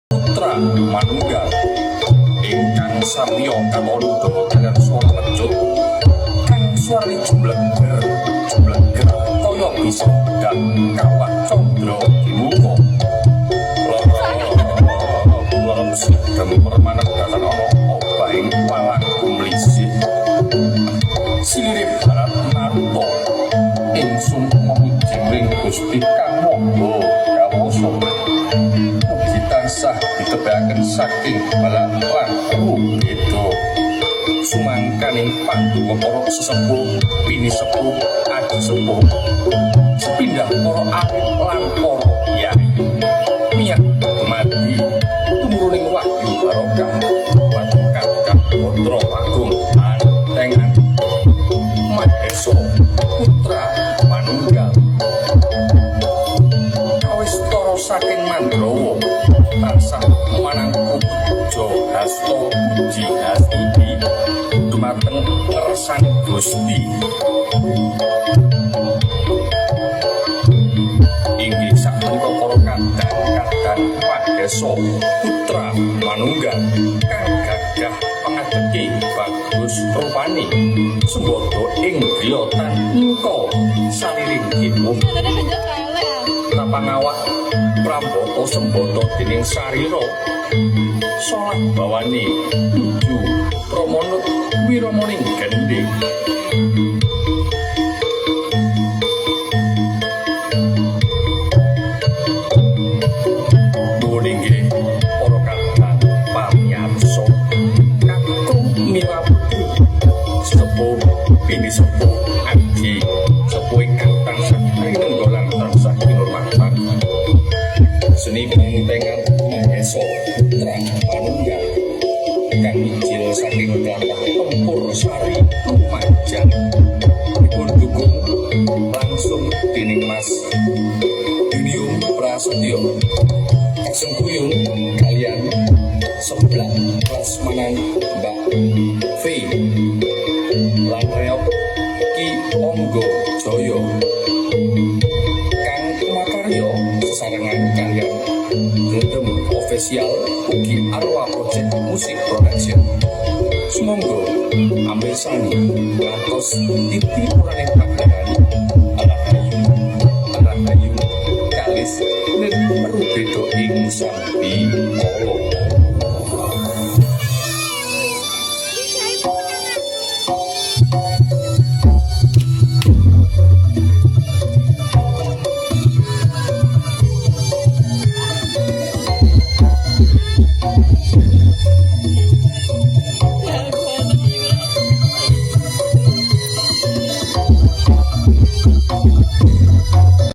putra manunggal ingkang samya kawanda kaliyan swara mecut kang swari jembleger kaya bisa dan kawat condra dimuka lorong sedem permanen katan ana obahing walaku mlisih sirip barat narto ingsun memuji ring Gusti kang monggo kawasa mugi tansah ditebaken saking balang laku beda sumangkaning panduwa para sesepuh pini sepuh adi sepuh sepindah para alit lan para yai miyak mati tumuruning wahyu barokah padukan putra agung antengan Mahesa putra manunggal kawistara saking Mandrawa tansah manangku puja hasta puji hastuti dumateng ngersani Gusti inggih sapunika para kandhang Mahesa putra manunggal kang gagah pangadeki bagus rupane sembada ing griya taningka saliring kiwuh tapang awak prambata sembada dening sarira salat bawane tuju pramanut wiramaning gendhing nggih para kadang pamirsa kakung miwabdi sepuh pini sepuh aji sepuh ingkang tansah rinenggolan tansah kinurmatan seni pentengan Mahesa putra manunggal kang ijil saking tlatah tempur sari Lumajang dipun dukung langsung dening Mas Dunium Prasetyo sengkuyung kalian sebelah prasmanan Mbak V lan reok Ki Onggo Joyo kang makarya sesarengan kalian Gedem Official ugi Arwa Project Music Production sumangga ambesani ngantos titi uraning pagelaran Arahayu kalis nen perubeda ing sambi kala